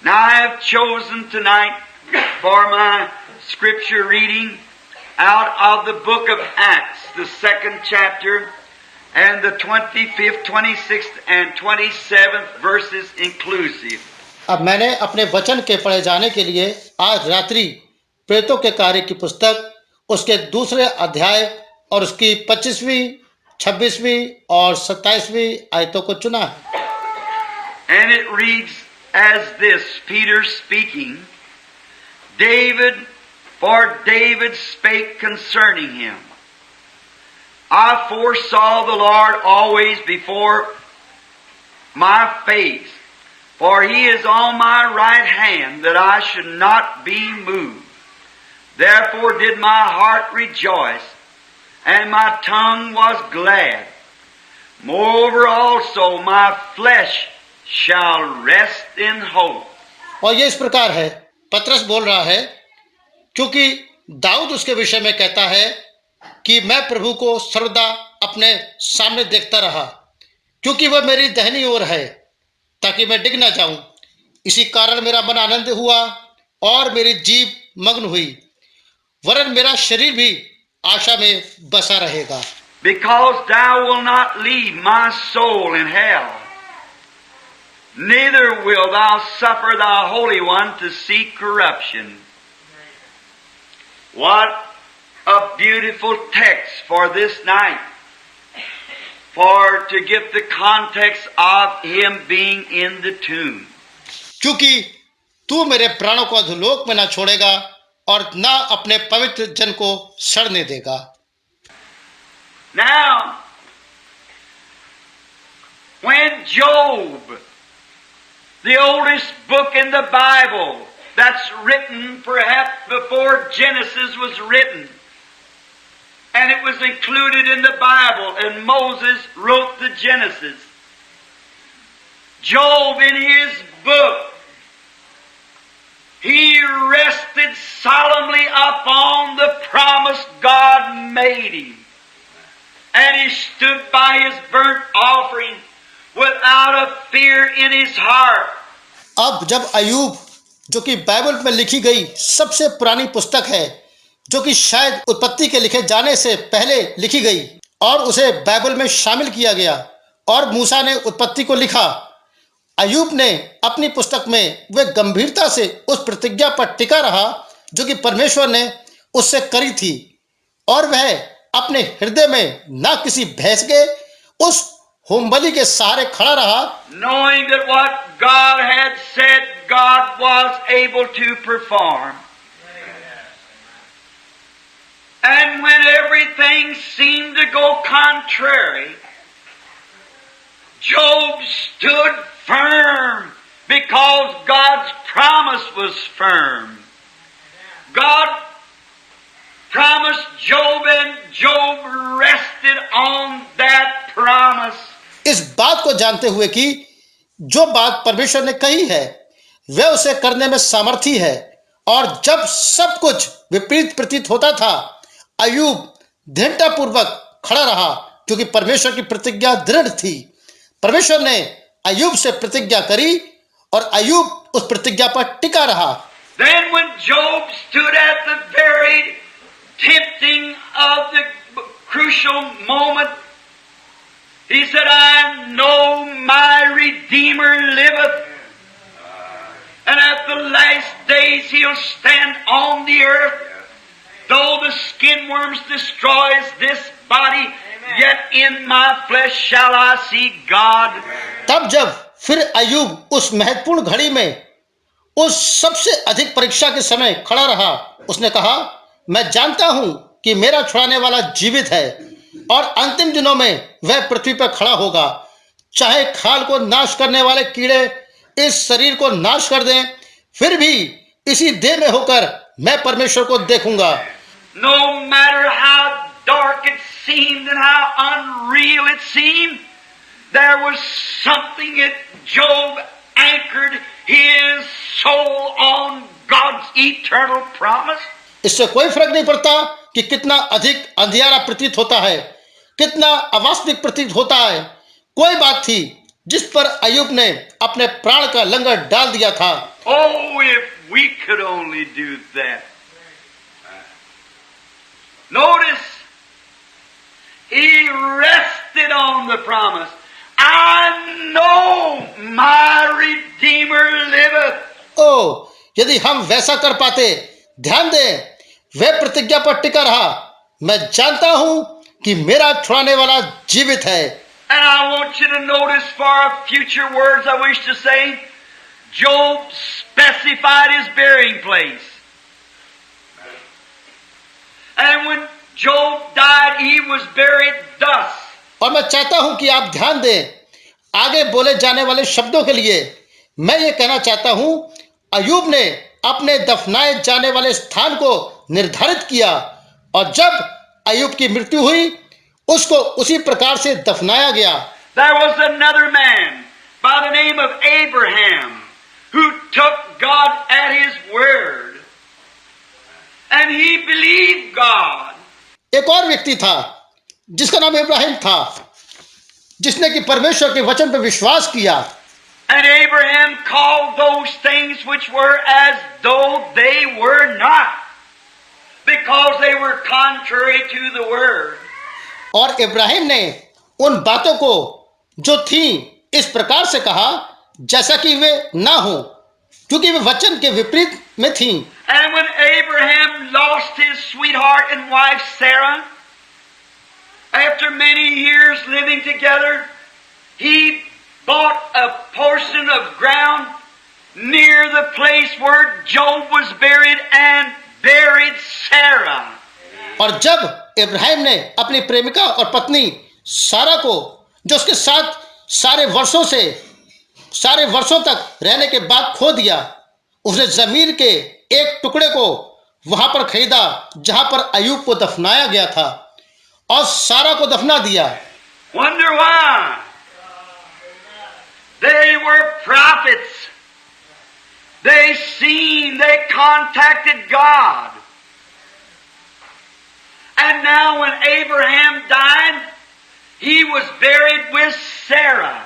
Now I have chosen tonight for my scripture reading out of the book of Acts, the 2nd chapter, and the 25th, 26th, and 27th verses inclusive. अब मैंने अपने वचन के पढ़े जाने के लिए आज रात्रि प्रेतों के कार्य की पुस्तक, उसके दूसरे अध्याय और उसकी 25वीं, 26वीं और 27वीं आयतों को चुना है। And it reads as this, Peter speaking, For David spake concerning him, I foresaw the Lord always before my face, for he is on my right hand, that I should not be moved. Therefore did my heart rejoice, and my tongue was glad. Moreover also my flesh shall rest in hope. और ये इस प्रकार है, पतरस बोल रहा है, क्योंकि दाऊद उसके विषय में कहता है कि मैं प्रभु को सर्वदा अपने सामने देखता रहा, क्योंकि वह मेरी दाहिनी ओर है, ताकि मैं डिग न जाऊं। इसी कारण मेरा मन आनंद हुआ और मेरी जीभ मग्न हुई, वरन मेरा शरीर भी आशा में बसा रहेगा। Because thou wilt not leave my soul in hell, neither wilt thou suffer thy Holy One to see corruption. What a beautiful text for this night, for to give the context of him being in the tomb. क्योंकि तू मेरे प्राणों को अधोलोक में न छोड़ेगा और न अपने पवित्र जन को सड़ने देगा। Now, when Job, the oldest book in the Bible, that's written perhaps before Genesis was written, and it was included in the Bible, and Moses wrote the Genesis. Job, in his book, he rested solemnly upon the promise God made him, and he stood by his burnt offering without a fear in his heart. अब जब अयूब, जो कि Bible में लिखी गई सबसे पुरानी पुस्तक है, जो कि शायद उत्पत्ति के लिखे जाने से पहले लिखी गई और उसे बाइबल में शामिल किया गया, और मूसा ने उत्पत्ति को लिखा, अयूब ने अपनी पुस्तक में वह गंभीरता से उस प्रतिज्ञा पर टिका रहा जो कि परमेश्वर ने उससे करी थी, और वह अपने हृदय में न किसी भय के उस होमबलि के सहारे खड़ा रहा, knowing that what God had said God was able to perform. And when everything seemed to go contrary, Job stood firm because God's promise was firm. God promised Job, and Job rested on that promise. इस बात को जानते हुए कि जो बात परमेश्वर ने कही है वह उसे करने में सामर्थी है, और जब सब कुछ विपरीत प्रतीत होता था, अयूब दृढ़तापूर्वक खड़ा रहा, क्योंकि परमेश्वर की प्रतिज्ञा दृढ़ थी। परमेश्वर ने अयूब से प्रतिज्ञा करी और अयूब उस प्रतिज्ञा पर टिका रहा। Then when Job stood at the very tempting of the crucial moment, he said, I know my Redeemer liveth, and at the last days he'll stand on the earth. Though the skin worms destroys this body, yet in my flesh shall I see God. तब जब फिर अयूब उस महत्वपूर्ण घड़ी में उस सबसे अधिक परीक्षा के समय खड़ा रहा, उसने कहा, मैं जानता हूं कि मेरा छुड़ाने वाला जीवित है, और अंतिम दिनों में वह पृथ्वी पर खड़ा होगा। चाहे खाल को नाश करने वाले कीड़े इस शरीर को नाश कर दें, फिर भी इसी देह में होकर मैं परमेश्वर को देखूंगा। No matter how dark it seemed and how unreal it seemed, there was something that Job anchored his soul on God's eternal promise. इससे कोई फर्क नहीं पड़ता कि कितना अधिक अंधियारा प्रतीत होता है, कितना अवास्तविक प्रतीत होता है। कोई बात थी जिस पर अयूब ने अपने प्राण का लंगर डाल दिया था, Oh, if we could only do that. Notice, he rested on the promise. I know my Redeemer liveth. ओ यदि हम वैसा कर पाते, ध्यान दें, वह प्रतिज्ञा पर टिका रहा। मैं जानता हूं कि मेरा छुड़ाने वाला जीवित है। And I want you to notice for future words I wish to say, Job specified his burying place. And when Job died, he was buried thus. और मैं चाहता हूं कि आप ध्यान दें आगे बोले जाने वाले शब्दों के लिए। मैं ये कहना चाहता हूं, अयूब ने अपने दफनाए जाने वाले स्थान को निर्धारित किया, और जब अयूब की मृत्यु हुई उसको उसी प्रकार से दफनाया गया। There was another man by the name of Abraham who took God at his word. And he believed God. एक और व्यक्ति था जिसका नाम इब्राहिम था, जिसने कि परमेश्वर के वचन पर विश्वास किया। And Abraham called those things which were as though they were not, because they were contrary to the word. और इब्राहिम ने उन बातों को जो थी इस प्रकार से कहा जैसा कि वे ना हो, क्योंकि वे वचन के विपरीत में थी। And when Abraham lost his sweetheart and wife Sarah, after many years living together, he bought a portion of ground near the place where Job was buried and buried Sarah. और जब इब्राहिम ने अपनी प्रेमिका और पत्नी सारा को, जो उसके साथ सारे वर्षों तक रहने के बाद खो दिया, उसने जमीन के एक टुकड़े को वहां पर खरीदा जहां पर अयूब को दफनाया गया था, और सारा को दफना दिया। Wonder why? They were prophets. They contacted God. And now when Abraham died, he was buried with Sarah.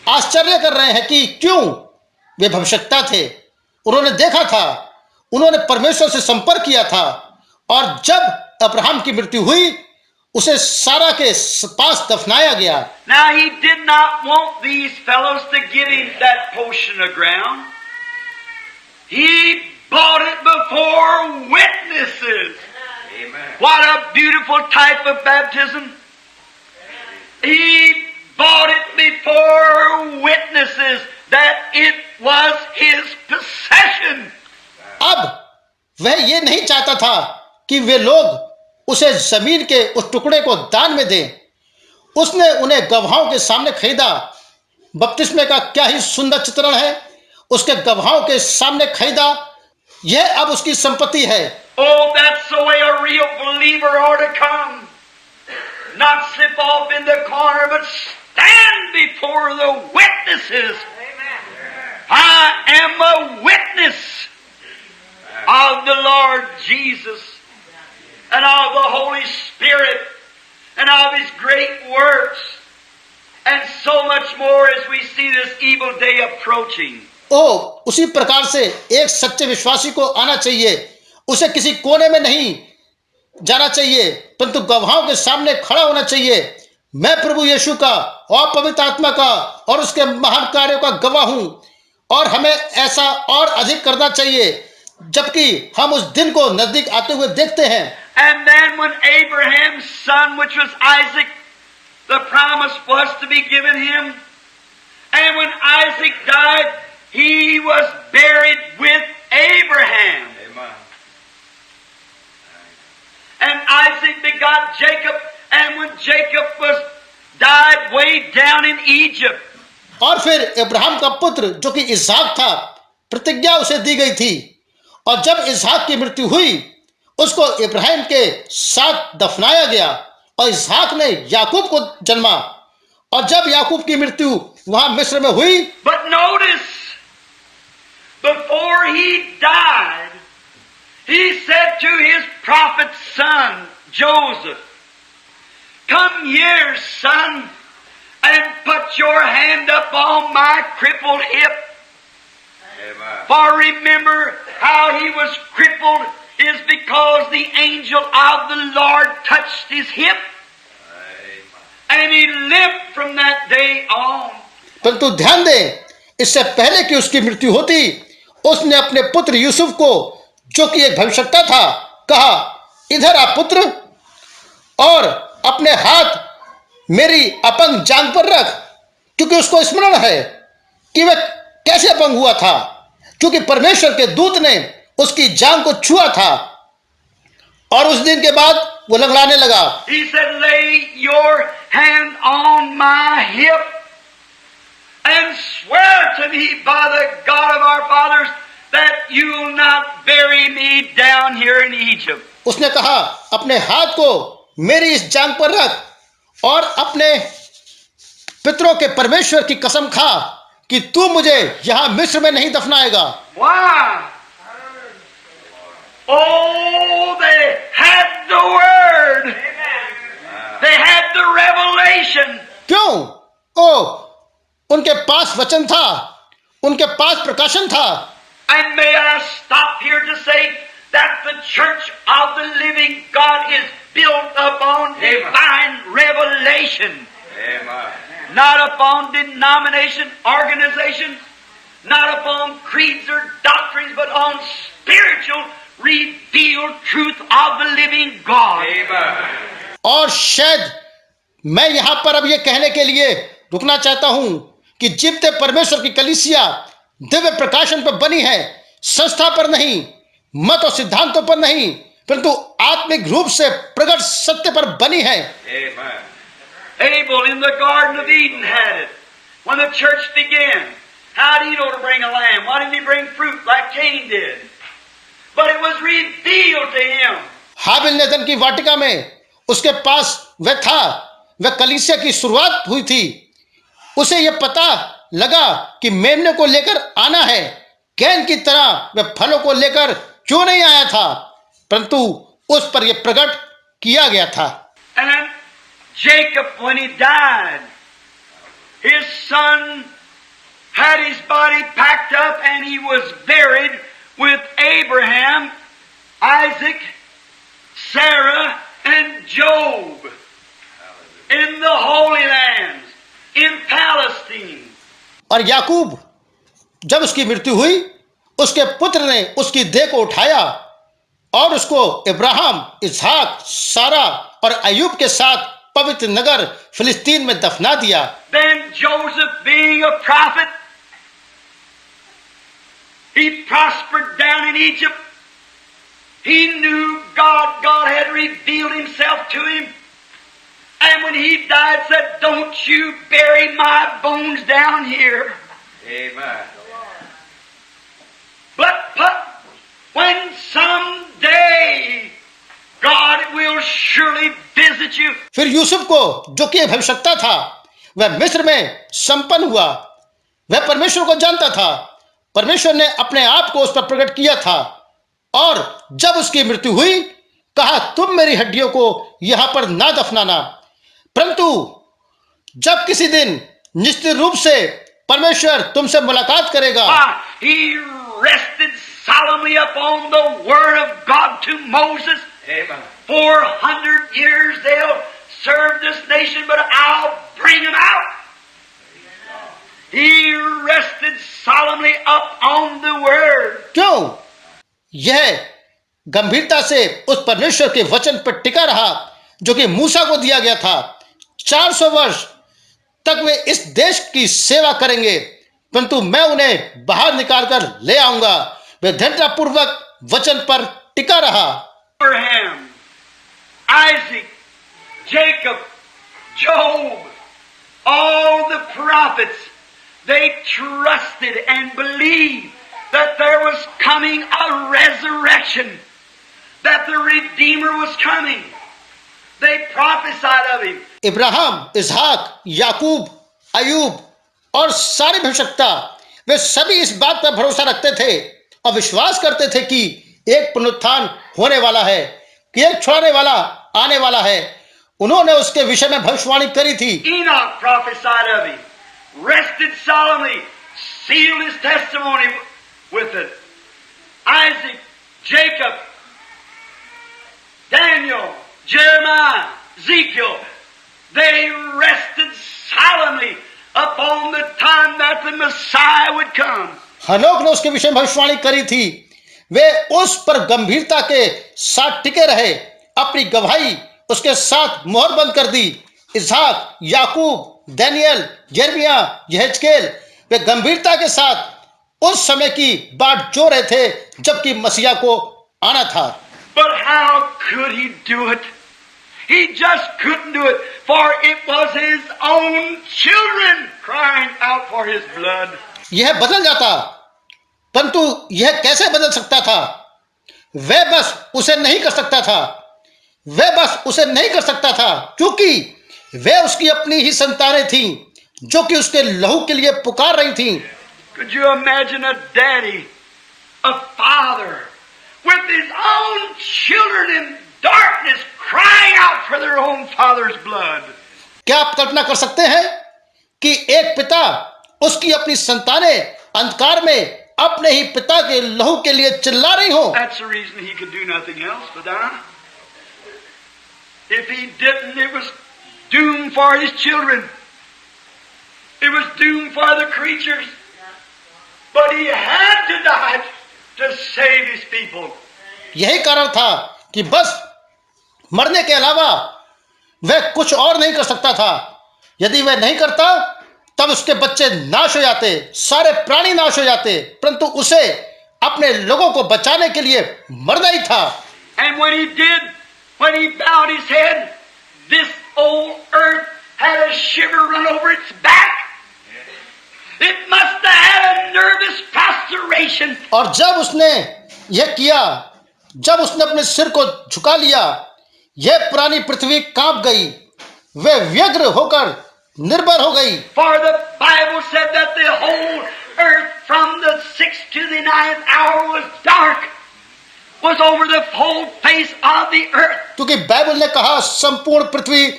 आश्चर्य कर रहे हैं कि क्यों? वे भविष्यद्वक्ता थे, उन्होंने देखा था, उन्होंने परमेश्वर से संपर्क किया था, और जब अब्राहम की मृत्यु हुई उसे सारा के पास दफनाया गया। Now he did not want these fellows to give him that portion of ground. He bought it before witnesses. Amen. What a beautiful type of baptism. He bought it before witnesses that it was his possession. अब वह ये नहीं चाहता था कि वे लोग उसे जमीन के उस टुकड़े को दान में दें। उसने उन्हें गवाहों के सामने खरीदा। बपतिस्मे का क्या ही सुंदर चित्रण है, उसके गवाहों के सामने खरीदा। यह अब उसकी संपत्ति है। Oh, that's the way a real believer ought to come. Not slip off in the corner, but stand before the witnesses. I am a witness of the Lord Jesus and of the Holy Spirit and of His great works and so much more as we see this evil day approaching. उसी प्रकार से एक सच्चे विश्वासी को आना चाहिए। उसे किसी कोने में नहीं जाना चाहिए, परंतु गवाहों के सामने खड़ा होना चाहिए। मैं प्रभु यीशु का और पवित्र आत्मा का और उसके महान कार्यों का गवाह हूं, और हमें ऐसा और अधिक करना चाहिए जबकि हम उस दिन को नजदीक आते हुए देखते हैं। And then when Abraham's son, which was Isaac, the promise was to be given him. And when Isaac died, he was buried with Abraham. Amen. And Isaac begot Jacob, and when Jacob died way down in Egypt. और फिर इब्राहिम का पुत्र जो कि इसहाक था, प्रतिज्ञा उसे दी गई थी, और जब इसहाक की मृत्यु हुई उसको इब्राहिम के साथ दफनाया गया, और इसहाक ने याकूब को जन्मा। और जब याकूब की मृत्यु वहां मिस्र में हुई, But notice, before he died, he said to his prophet son Joseph, "Come here, son, and put your hand up on my crippled hip." For remember how he was crippled is because the angel of the Lord touched his hip. And he lived from that day on. परंतु ध्यान दें, इससे पहले कि उसकी मृत्यु होती, उसने अपने पुत्र यूसुफ को, जो कि एक भविष्यवक्ता था, कहा, इधर आ पुत्र, और अपने हाथ मेरी अपंग जांघ पर रख, क्योंकि उसको स्मरण है कि वह कैसे अपंग हुआ था, क्योंकि परमेश्वर के दूत ने उसकी जांघ को छुआ था, और उस दिन के बाद वो लंगड़ाने लगा. He said, lay your hand on my hip and swear to me by the God of our fathers that you will not bury me down here in Egypt. उसने कहा, अपने हाथ को मेरी इस जांघ पर रख और अपने पितरों के परमेश्वर की कसम खा कि तू मुझे यहां मिस्र में नहीं दफनाएगा. Why? Oh, they had the word. They had the revelation. क्यों? ओ, उनके पास वचन था, उनके पास प्रकाशन था. And may I stop here to say that the church of the living God is built upon divine revelation. Amen. Not upon denomination, organizations, not upon creeds or doctrines, but on spiritual revealed truth of the living God. Amen. और शायद मैं यहां पर अब यह कहने के लिए रुकना चाहता हूं कि जीवते परमेश्वर की कलीसिया दिव्य प्रकाशन पर बनी है, संस्था पर नहीं, मत और सिद्धांतों पर नहीं, परंतु आत्मिक रूप से प्रकट सत्य पर बनी है. Amen. Abel in the Garden of Eden had it. When the church began, how did he know to bring a lamb? Why didn't he bring fruit like Cain did? But it was revealed to him. हाबिल ने धन की वाटिका में उसके पास वह था, वह कलीसिया की शुरुआत हुई थी. उसे यह पता लगा कि मेमने को लेकर आना है. कैन की तरह वह फलों को लेकर क्यों नहीं आया था, परंतु उस पर यह प्रकट किया गया था. And Jacob, when he died, his son had his body packed up and he was buried with Abraham, Isaac, Sarah, and Job in the Holy Lands, in Palestine. और याकूब, जब उसकी मृत्यु हुई, उसके पुत्र ने उसकी देह को उठाया और उसको इब्राहिम, इसहाक, सारा और अय्यूब के साथ पवित्र नगर फिलिस्तीन में दफना दिया. Then Joseph, being a prophet, he prospered down in Egypt. He knew God. God had revealed himself to him. And when he died, said, don't you bury my bones down here. Amen. But when someday God will surely visit you. फिर यूसुफ को, जो कि एक भविष्यवक्ता था, वह मिस्र में संपन्न हुआ. वह परमेश्वर को जानता था. परमेश्वर ने अपने आप को उस पर प्रकट किया था, और जब उसकी मृत्यु हुई, कहा, तुम मेरी हड्डियों को यहां पर ना दफनाना, परंतु जब किसी दिन निश्चित रूप से परमेश्वर तुमसे मुलाकात करेगा. He rested solemnly upon the word of God to Moses. Amen. 400 years they'll serve this nation, but I'll bring them out. He rested solemnly up on the word. क्यों? यह गंभीरता से उस परमेश्वर के वचन पर टिका रहा, जो कि मूसा को दिया गया था. 400 वर्ष तक वे इस देश की सेवा करेंगे, परंतु मैं उन्हें बाहर निकालकर ले आऊंगा. वे दृढ़तापूर्वक वचन पर टिका रहा. Abraham, Isaac, Jacob, Job, all the prophets, they trusted and believed that there was coming a resurrection, that the Redeemer was coming. They prophesied of him. Ibrahim, इसहाक, याकूब, अय्यूब और सारे भविष्यवक्ता, वे सभी इस बात पर भरोसा रखते थे और विश्वास करते थे कि एक पुनरुत्थान होने वाला है, कि एक छुड़ाने वाला आने वाला है. उन्होंने उसके विषय में भविष्यवाणी करी थी. Enoch prophesied of him, rested solemnly, sealed his testimony हनोक ने उसके विषय में भविष्यवाणी करी थी। वे उस पर गंभीरता के साथ टिके रहे, अपनी गवाही उसके साथ मोहर बंद कर दी। इसहाक, याकूब, दानियल, यिर्मयाह, यहेजकेल वे गंभीरता के साथ उस समय की बाट जो रहे थे जबकि मसीहा को आना था। But how could he do it? He just couldn't do it, for it was his own children crying out for his blood. यह बदल जाता, परंतु यह कैसे बदल सकता था? वह बस उसे नहीं कर सकता था, वह बस उसे नहीं कर सकता था, क्योंकि वे उसकी अपनी ही संतानें थीं जो कि उसके लहू के लिए पुकार रही थीं। Could you imagine a daddy, a father, with his own children in darkness crying out for their own father's blood? क्या आप कल्पना कर सकते हैं कि एक पिता उसकी अपनी संतानें अंधकार में अपने ही पिता के लहू के लिए चिल्ला रही हो? That's the reason he could do nothing else but die. If he didn't, it was doom for his children. It was doom for the creatures. But he had to die to save his people. यही कारण था कि बस मरने के अलावा वह कुछ और नहीं कर सकता था। यदि वह नहीं करता तब उसके बच्चे नाश हो जाते, सारे प्राणी नाश हो जाते, परंतु उसे अपने लोगों को बचाने के लिए मरना ही था। And when he did, when he bowed his head, this old earth had a shiver run over its back. It must have had a nervous prostration. और जब उसने यह किया, जब उसने अपने सिर को झुका लिया, यह पुरानी पृथ्वी कांप गई, वे व्यग्र होकर निर्भर हो गई। For the Bible said that the whole earth from the 6th to the 9th hour was dark, was over the whole face of the earth. क्योंकि बाइबल ने कहा संपूर्ण पृथ्वी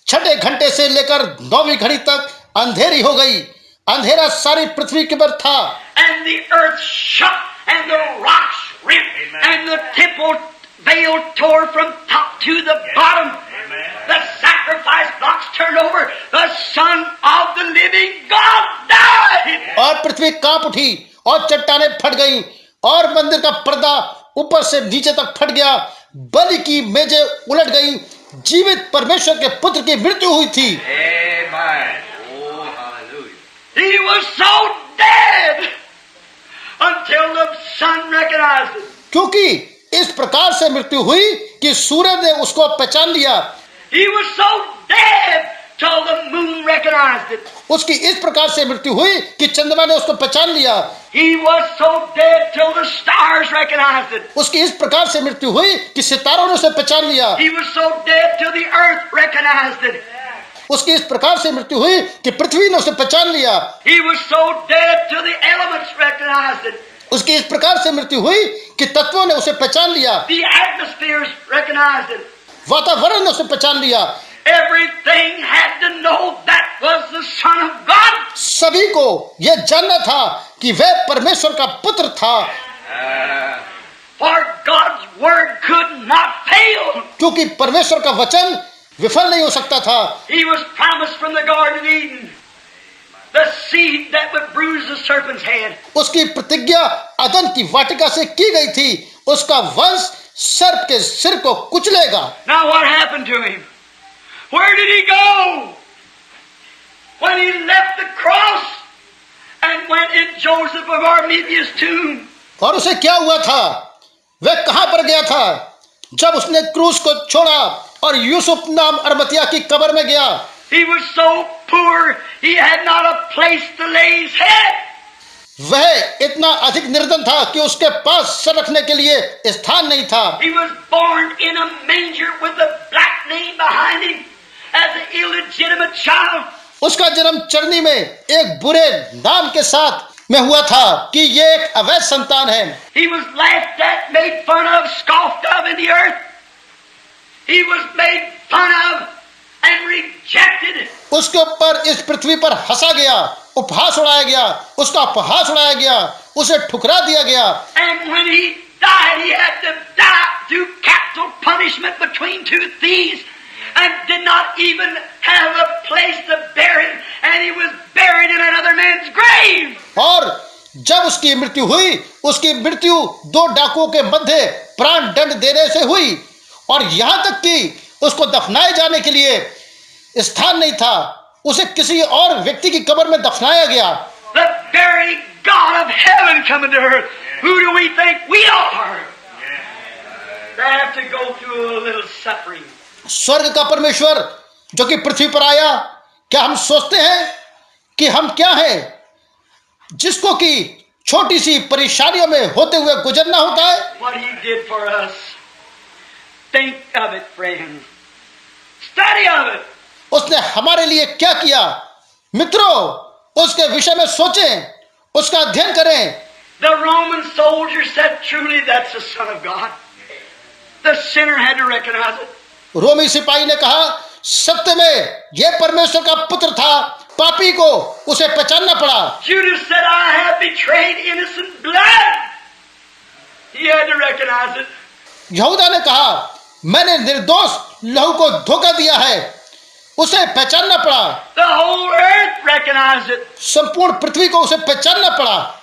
छठे घंटे से लेकर 9वीं घड़ी तक अंधेरी हो गई, अंधेरा सारी पृथ्वी के ऊपर था। And the earth shook, and the rocks rent, and the temple veil tore from top to the bottom. The sacrifice blocks turned over. The Son of the living God died. और पृथ्वी कांप उठी और चट्टानें फट गईं और मंदिर का पर्दा ऊपर से नीचे तक फट गया, बलि की मेजें उलट गईं, जीवित परमेश्वर के पुत्र की मृत्यु हुई थी। Amen. Oh, hallelujah. He was so dead until the sun recognized it. क्योंकि इस प्रकार से मृत्यु हुई कि सूरज ने उसको पहचान लिया। He was so dead till the moon recognized it. उसकी इस प्रकार से मृत्यु हुई कि चंद्रमा ने उसको पहचान लिया। He was so dead till the stars recognized it. उसकी इस प्रकार से मृत्यु हुई कि सितारों ने उसे पहचान लिया। He was so dead till the earth recognized it. उसकी इस प्रकार से मृत्यु हुई कि पृथ्वी ने उसे पहचान लिया। He was so dead till the elements recognized it. उसकी इस प्रकार से मृत्यु हुई कि तत्वों ने उसे पहचान लिया, The atmospheres recognized it. वातावरण ने उसे पहचान लिया। Everything had to know that was the Son of God. सभी को यह जानना था कि वह परमेश्वर का पुत्र था, For God's word could not fail. क्योंकि परमेश्वर का वचन विफल नहीं हो सकता था। He was promised from the Garden of Eden, the seed that would bruise the serpent's head. उसकी प्रतिज्ञा अदन की वाटिका से की गई थी, उसका वंश सर्प के सिर को कुचलेगा। Now what happened to him? Where did he go? When he left the cross and went in Joseph of Arimathea's tomb. और उसे क्या हुआ था? वह कहां पर गया था जब उसने क्रूस को छोड़ा और यूसुफ नाम अरमतिया की कब्र में गया? He was so poor, he had not a place to lay his head. वह इतना अधिक निर्धन था कि उसके पास सर रखने के लिए स्थान नहीं था। He was born in a manger with a black name behind him as an illegitimate child. उसका जन्म चरनी में एक बुरे नाम के साथ में हुआ था कि ये एक अवैध संतान है। He was laughed at, made fun of, scoffed of in the earth. He was made fun of and rejected. उसके ऊपर इस पृथ्वी पर हंसा गया, उपहास उड़ाया गया, उसका उपहास उड़ाया गया, उसे ठुकरा दिया गया। And when he died, he had to die through capital punishment between two thieves and did not even have a place to bury him, and he was buried in another man's grave. और जब उसकी मृत्यु हुई, उसकी मृत्यु दो डाकुओं के मध्य प्राण दंड देने से हुई, और यहां तक कि उसको दफनाए जाने के लिए स्थान नहीं था, उसे किसी और व्यक्ति की कब्र में दफनाया गया। The very God of heaven coming to earth. Who do we think we are? They have to go through a little suffering. स्वर्ग का परमेश्वर जो कि पृथ्वी पर आया, क्या हम सोचते हैं कि हम क्या हैं, जिसको कि छोटी सी परेशानियों में होते हुए गुजरना होता है? What he did for us. Think of it, friends. Study of it. उसने हमारे लिए क्या किया? मित्रों, उसके विषय में सोचें, उसका अध्ययन करें। The Roman soldier said, truly that's the Son of God. The sinner had to recognize it. रोमी सिपाही ने कहा, सत्य में यह परमेश्वर का पुत्र था, पापी को उसे पहचानना पड़ा। Judas said, I have betrayed innocent blood. He had to recognize it. यहूदा ने कहा, मैंने निर्दोष लहू को धोखा दिया है, उसे पहचानना पड़ा। The whole earth recognized it. संपूर्ण पृथ्वी को उसे पहचानना पड़ा।